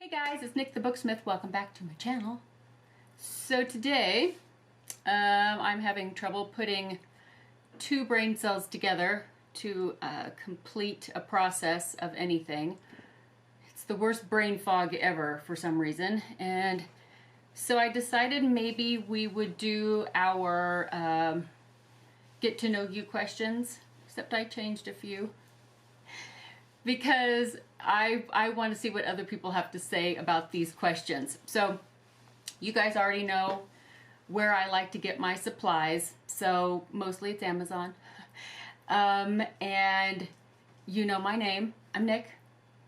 Hey guys, it's Nick the Booksmith. Welcome back to my channel. So today, I'm having trouble putting two brain cells together to complete a process of anything. It's the worst brain fog ever for some reason, and so I decided maybe we would do our get to know you questions, except I changed a few. Because I want to see what other people have to say about these questions. So you guys already know where I like to get my supplies. So mostly it's Amazon. And you know my name. I'm Nick.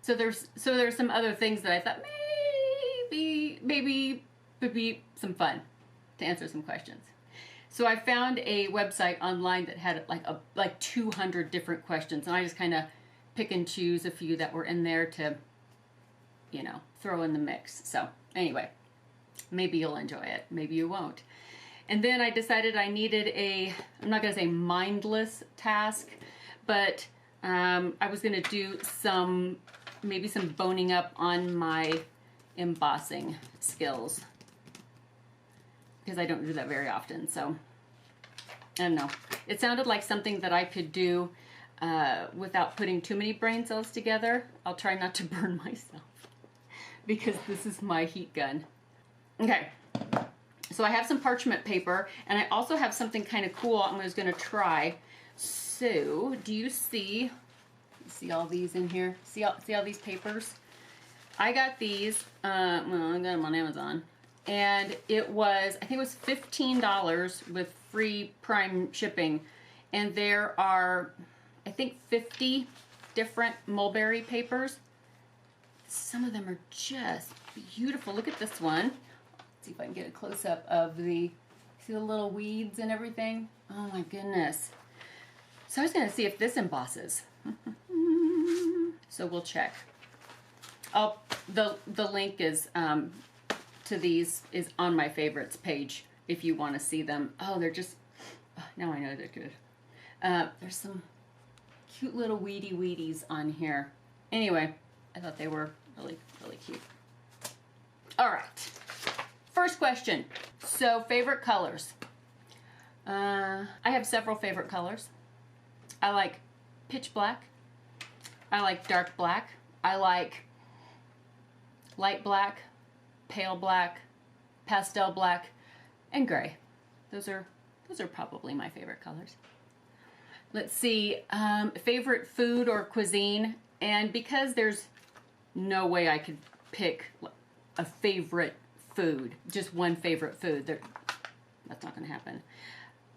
So there's some other things that I thought maybe would be some fun to answer some questions. So I found a website online that had like 200 different questions, and I just kind of pick and choose a few that were in there to, you know, throw in the mix. So anyway, maybe you'll enjoy it, maybe you won't. And then I decided I needed I'm not gonna say mindless task, but I was gonna do maybe some boning up on my embossing skills, because I don't do that very often. So I don't know, it sounded like something that I could do without putting too many brain cells together. I'll try not to burn myself because this is my heat gun. Okay, so I have some parchment paper, and I also have something kind of cool I'm just going to try. So do you see all these in here? See all these papers? I got these, well, I got them on Amazon, and it was, I think it was $15 with free Prime shipping, and there are, I think, 50 different Mulberry papers. Some of them are just beautiful. Look at this one. Let's see if I can get a close-up of see the little weeds and everything? Oh my goodness. So I was gonna see if this embosses. So we'll check. The link is to these is on my favorites page if you want to see them. Oh, they're just, now I know they're good. There's some cute little weedies on here. Anyway, I thought they were really cute. All right, first question. So favorite colors. I have several favorite colors. I like pitch black. I like dark black. I like light black, pale black, pastel black, and gray. Those are probably my favorite colors. Let's see, favorite food or cuisine, and because there's no way I could pick a favorite food, just one favorite food, that's not gonna happen.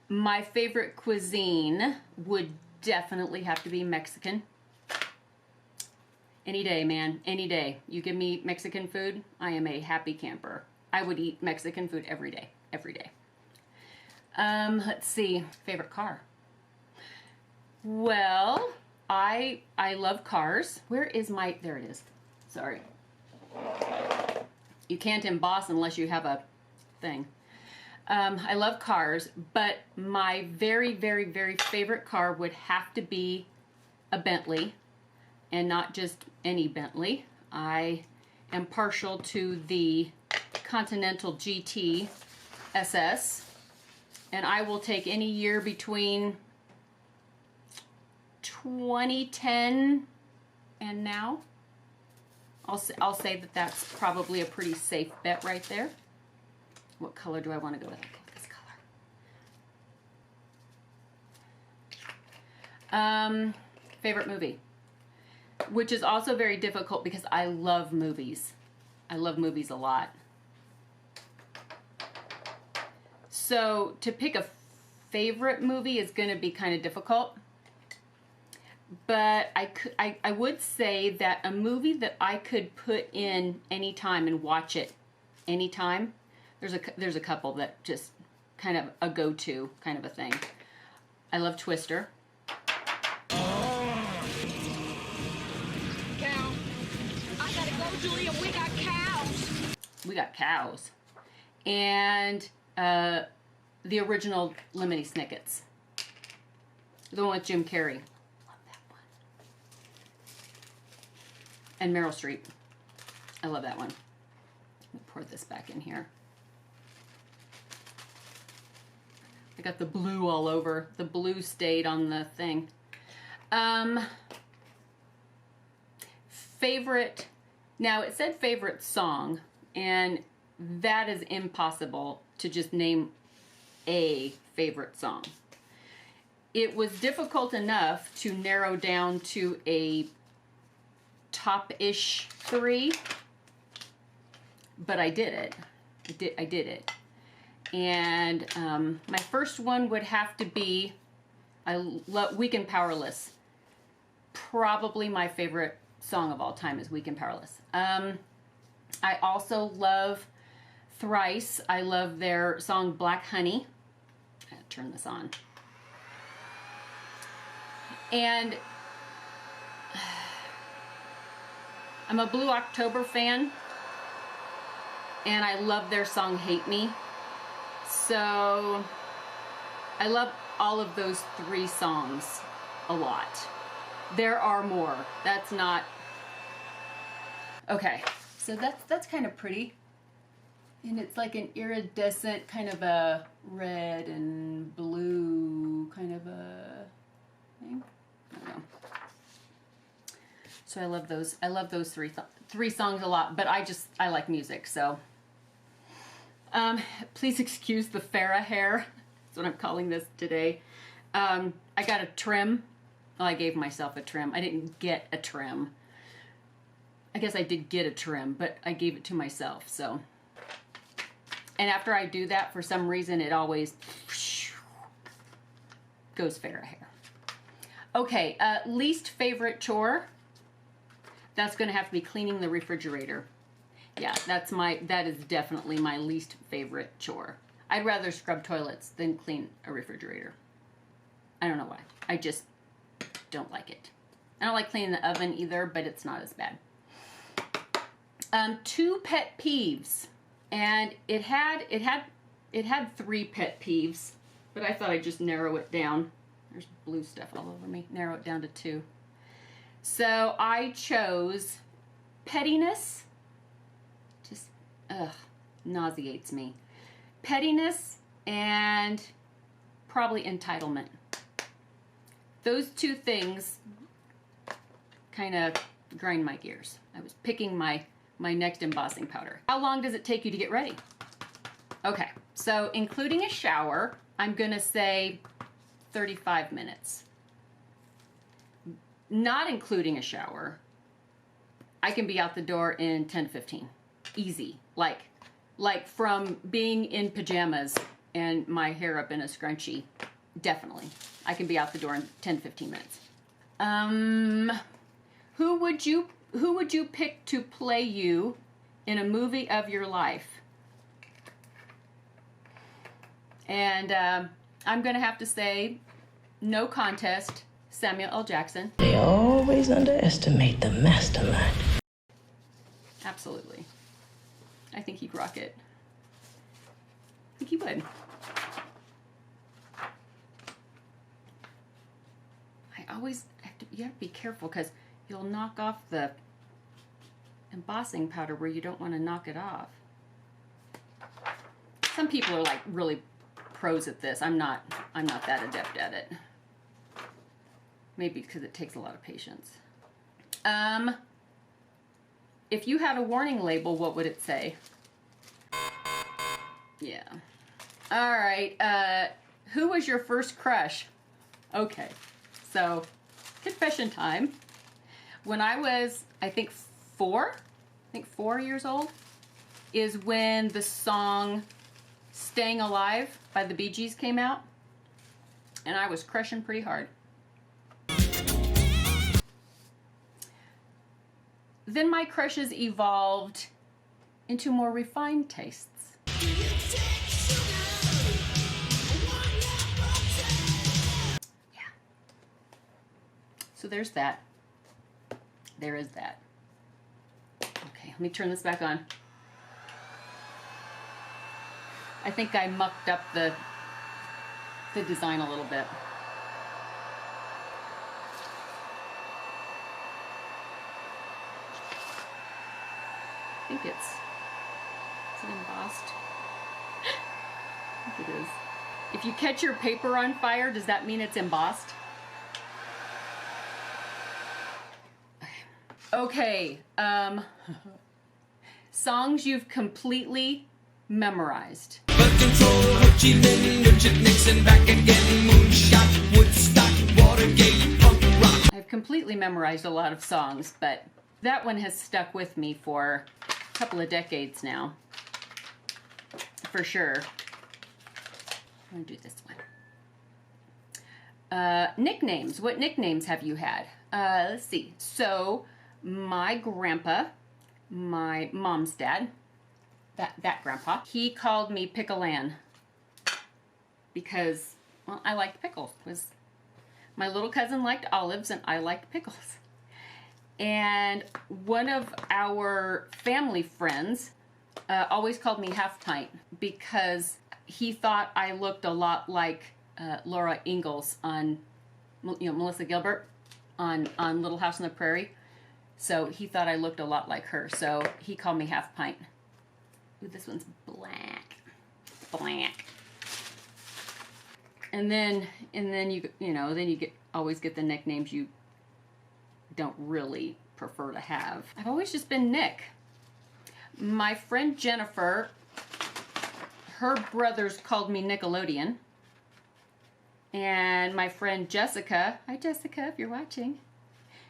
My favorite cuisine would definitely have to be Mexican. Any day, man, any day. You give me Mexican food, I am a happy camper. I would eat Mexican food every day, every day. Let's see, favorite car. Well, I love cars. Where is my, there it is. Sorry. You can't emboss unless you have a thing. I love cars, but my very favorite car would have to be a Bentley, and not just any Bentley. I am partial to the Continental GT SS, and I will take any year between 2010 and now. I'll say that that's probably a pretty safe bet right there. What color do I want to go with? Okay, this color. Favorite movie, which is also very difficult because I love movies. I love movies a lot. So to pick a favorite movie is going to be kind of difficult. But I would say that a movie that I could put in anytime and watch it anytime, there's a couple that just kind of a go-to kind of a thing. I love Twister. Cow. I gotta go, Julia. We got cows. We got cows. And the original Lemony Snicket's. The one with Jim Carrey. And Meryl Streep. I love that one. Let me pour this back in here. I got the blue all over. The blue stayed on the thing. Favorite, now it said favorite song, and that is impossible to just name a favorite song. It was difficult enough to narrow down to a top-ish 3, but I did it. I did it. And my first one would have to be, I love Weak and Powerless. Probably my favorite song of all time is Weak and Powerless. I also love Thrice. I love their song Black Honey. I gotta turn this on. And I'm a Blue October fan, and I love their song Hate Me. So I love all of those 3 songs a lot. There are more. That's not... Okay, so that's kind of pretty. And it's like an iridescent kind of a red and blue kind of a thing. I don't know. So I love those. I love those 3 songs a lot, but I like music, so. Please excuse the Farrah hair. That's what I'm calling this today. I got a trim. Well, I gave myself a trim. I didn't get a trim. I guess I did get a trim, but I gave it to myself, so. And after I do that, for some reason, it always goes Farrah hair. Okay, least favorite chore. That's gonna have to be cleaning the refrigerator. Yeah, that is definitely my least favorite chore. I'd rather scrub toilets than clean a refrigerator. I don't know why. I just don't like it. I don't like cleaning the oven either, but it's not as bad. 2 pet peeves, and it had 3 pet peeves, but I thought I'd just narrow it down. There's blue stuff all over me. Narrow it down to 2. So I chose pettiness. Just, nauseates me. Pettiness and probably entitlement. Those 2 things kind of grind my gears. I was picking my next embossing powder. How long does it take you to get ready? Okay, so including a shower, I'm gonna say 35 minutes. Not including a shower, I can be out the door in 10 to 15. Easy. Like from being in pajamas and my hair up in a scrunchie, definitely. I can be out the door in 10 to 15 minutes. Who would you pick to play you in a movie of your life? And I'm gonna have to say, no contest, Samuel L. Jackson. They always underestimate the mastermind. Absolutely. I think he'd rock it. I think he would. You have to be careful because you'll knock off the embossing powder where you don't want to knock it off. Some people are like really pros at this. I'm not that adept at it. Maybe because it takes a lot of patience. If you had a warning label, what would it say? Yeah. All right. Who was your first crush? Okay. So, confession time. When I was, I think 4 years old, is when the song Staying Alive by the Bee Gees came out. And I was crushing pretty hard. Then my crushes evolved into more refined tastes. Yeah. So there's that. There is that. Okay, let me turn this back on. I think I mucked up the design a little bit. think it's... Is it embossed? I think it is. If you catch your paper on fire, does that mean it's embossed? Okay, songs you've completely memorized. I've completely memorized a lot of songs, but that one has stuck with me for a couple of decades now. For sure. I'm gonna do this one. Nicknames. What nicknames have you had? Let's see. So, my grandpa, my mom's dad, that grandpa, he called me Pickle Ann because, well, I liked pickles. My little cousin liked olives and I liked pickles. And one of our family friends always called me Half Pint because he thought I looked a lot like Laura Ingalls on, Melissa Gilbert on Little House on the Prairie. So he thought I looked a lot like her. So he called me Half Pint. Ooh, this one's black. Black. And then you always get the nicknames you don't really prefer to have. I've always just been Nick. My friend Jennifer, her brothers called me Nickelodeon. And my friend Jessica, hi Jessica if you're watching,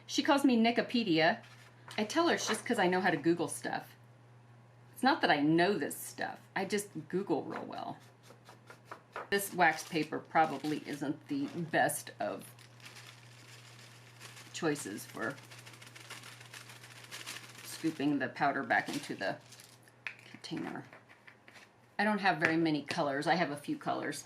she calls me Nickopedia. I tell her it's just because I know how to Google stuff. It's not that I know this stuff, I just Google real well. This wax paper probably isn't the best of choices for scooping the powder back into the container. I don't have very many colors. I have a few colors.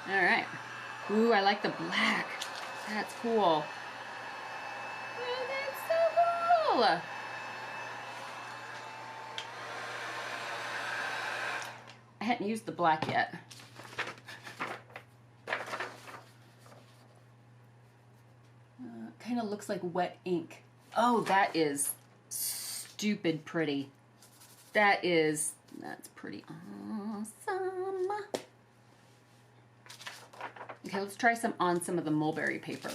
All right. Ooh, I like the black. That's cool. Oh, that's so cool. I hadn't used the black yet. Kind of looks like wet ink. Oh, that is stupid pretty. That's pretty awesome. Okay, let's try some on some of the mulberry paper.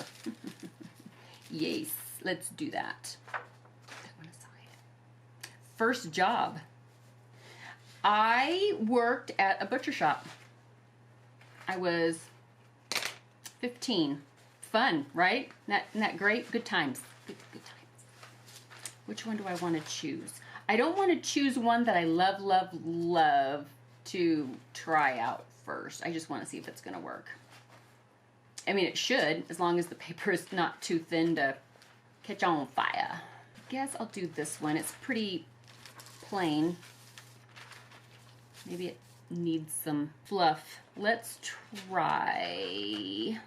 Yes, let's do that. That one aside. First job. I worked at a butcher shop. I was 15. Fun, right? Isn't that great? Good times. Good times. Which one do I want to choose? I don't want to choose one that I love, love, love to try out first. I just want to see if it's going to work. I mean, it should, as long as the paper is not too thin to catch on fire. I guess I'll do this one. It's pretty plain. Maybe it needs some fluff. Let's try...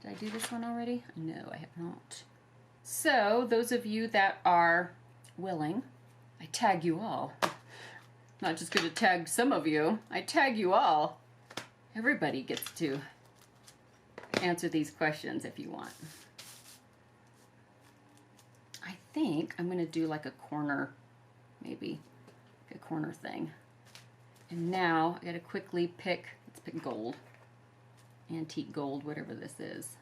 Did I do this one already? No, I have not. So, those of you that are willing, I tag you all. I'm not just going to tag some of you, I tag you all. Everybody gets to answer these questions if you want. I think I'm going to do like a corner, maybe a corner thing. And now I got to quickly pick, let's pick gold. Antique gold, whatever this is.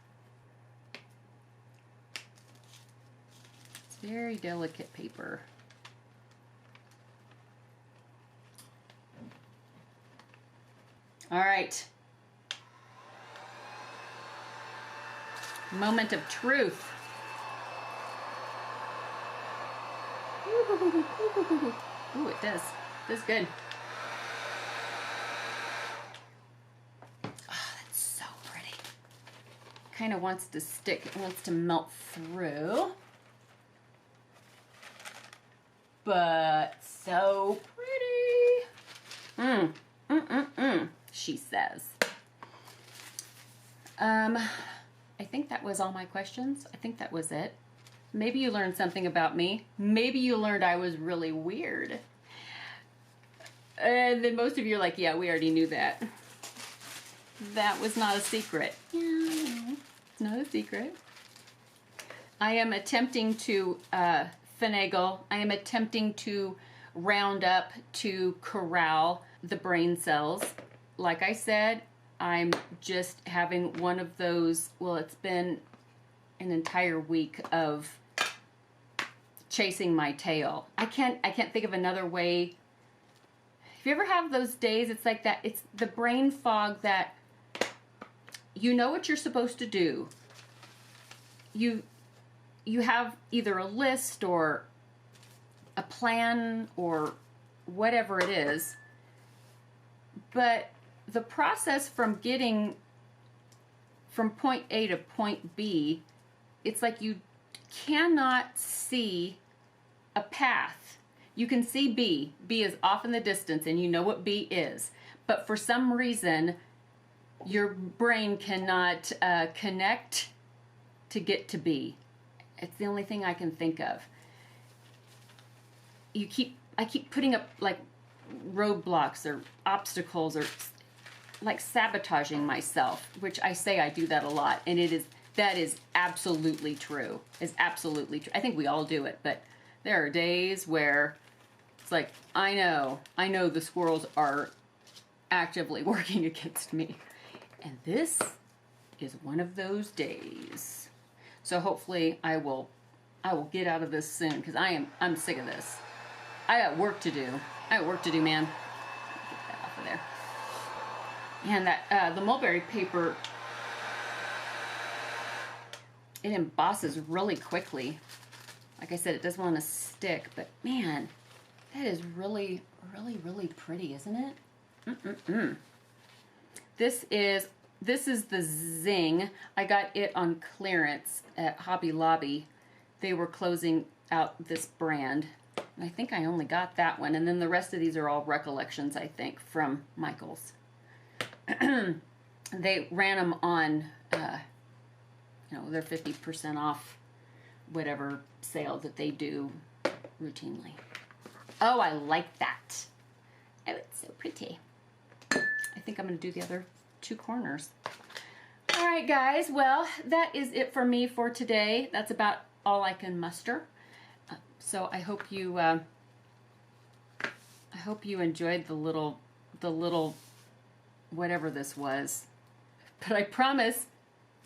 It's very delicate paper. All right. Moment of truth. Ooh, it does. It does good. Kind of wants to stick, it wants to melt through. But so pretty. She says. I think that was all my questions. I think that was it. Maybe you learned something about me. Maybe you learned I was really weird. And then most of you are like, yeah, we already knew that. that was not a secret. Yeah, it's not a secret. I am attempting to finagle. I am attempting to round up, to corral the brain cells. Like I said, I'm just having one of those, well, it's been an entire week of chasing my tail. I can't think of another way. If you ever have those days, it's like that, it's the brain fog that you know what you're supposed to do. You have either a list or a plan or whatever it is, but the process from getting from point A to point B, it's like you cannot see a path. You can see B. B is off in the distance and you know what B is. But for some reason, your brain cannot connect to get to B. It's the only thing I can think of. I keep putting up like roadblocks or obstacles or like sabotaging myself, which I say I do that a lot, and that is absolutely true. Is absolutely true. I think we all do it, but there are days where it's like I know the squirrels are actively working against me, and this is one of those days. So hopefully I will get out of this soon, because I'm sick of this. I got work to do. I got work to do, man. Get that off of there. And that the Mulberry paper, it embosses really quickly. Like I said, it doesn't want to stick, but man, that is really, really, really pretty, isn't it? This is the Zing. I got it on clearance at Hobby Lobby. They were closing out this brand. And I think I only got that one. And then the rest of these are all recollections, I think, from Michael's. They ran them on, their 50% off whatever sale that they do routinely. Oh, I like that. Oh, it's so pretty. I think I'm going to do the other two corners. All right, guys. Well, that is it for me for today. That's about all I can muster. So I hope you enjoyed the little whatever this was. But I promise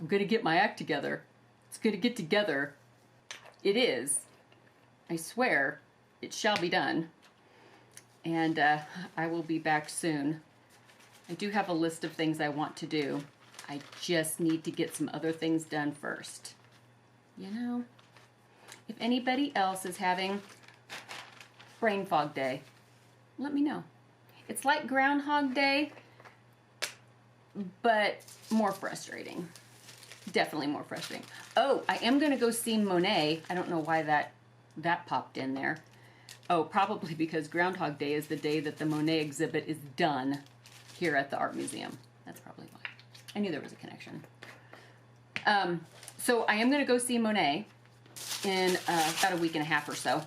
I'm going to get my act together. It's going to get together. It is. I swear it shall be done. And I will be back soon. I do have a list of things I want to do. I just need to get some other things done first. You know? If anybody else is having brain fog day, let me know. It's like Groundhog Day, but more frustrating. Definitely more frustrating. Oh, I am going to go see Monet. I don't know why that popped in there. Oh, probably because Groundhog Day is the day that the Monet exhibit is done here at the Art Museum. That's probably why. I knew there was a connection. So I am going to go see Monet in about a week and a half or so.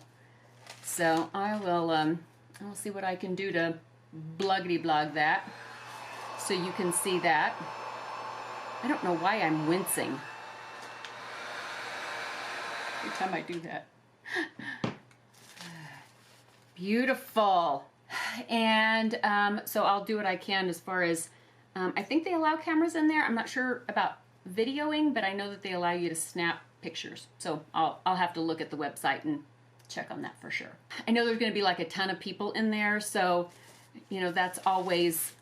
So I will see what I can do to bluggity-blog that so you can see that. I don't know why I'm wincing every time I do that. Beautiful. And so I'll do what I can as far as, I think they allow cameras in there. I'm not sure about videoing, but I know that they allow you to snap pictures. So I'll have to look at the website and check on that for sure. I know there's going to be like a ton of people in there, so that's always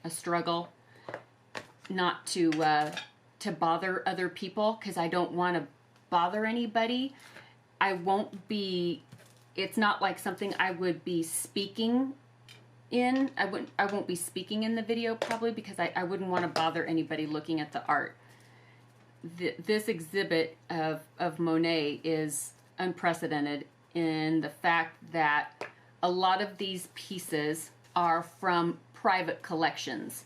a struggle not to bother other people, because I don't want to bother anybody. It's not like something I would be speaking in. I won't be speaking in the video probably, because I wouldn't want to bother anybody looking at the art. This exhibit of Monet is unprecedented in the fact that a lot of these pieces are from private collections.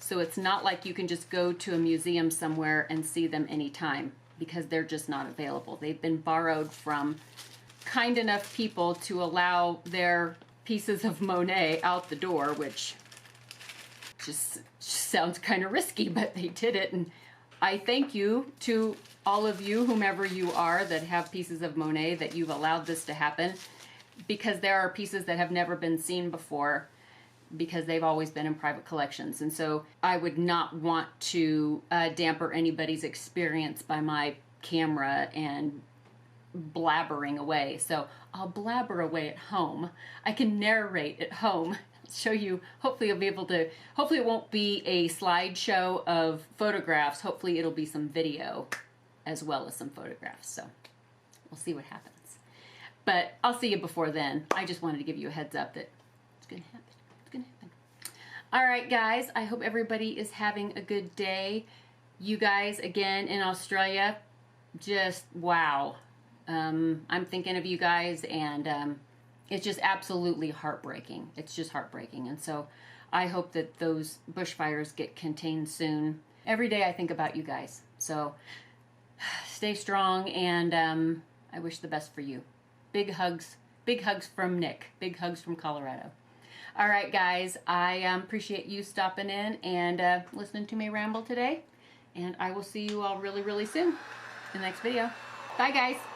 So it's not like you can just go to a museum somewhere and see them anytime, because they're just not available. They've been borrowed from kind enough people to allow their pieces of Monet out the door, which just sounds kind of risky, but they did it. And I thank you to all of you, whomever you are, that have pieces of Monet, that you've allowed this to happen, because there are pieces that have never been seen before, because they've always been in private collections. And so I would not want to damper anybody's experience by my camera and blabbering away. So I'll blabber away at home. I can narrate at home, show you. Hopefully you'll be able to, hopefully it won't be a slideshow of photographs. Hopefully it'll be some video as well as some photographs. So we'll see what happens. But I'll see you before then. I just wanted to give you a heads up that it's going to happen. It's going to happen. All right, guys. I hope everybody is having a good day. You guys, again, in Australia, just wow. I'm thinking of you guys, and it's just absolutely heartbreaking. It's just heartbreaking. And so I hope that those bushfires get contained soon. Every day I think about you guys. So stay strong, and I wish the best for you. Big hugs from Nick. Big hugs from Colorado. All right, guys, I appreciate you stopping in and listening to me ramble today. And I will see you all really, really soon in the next video. Bye, guys.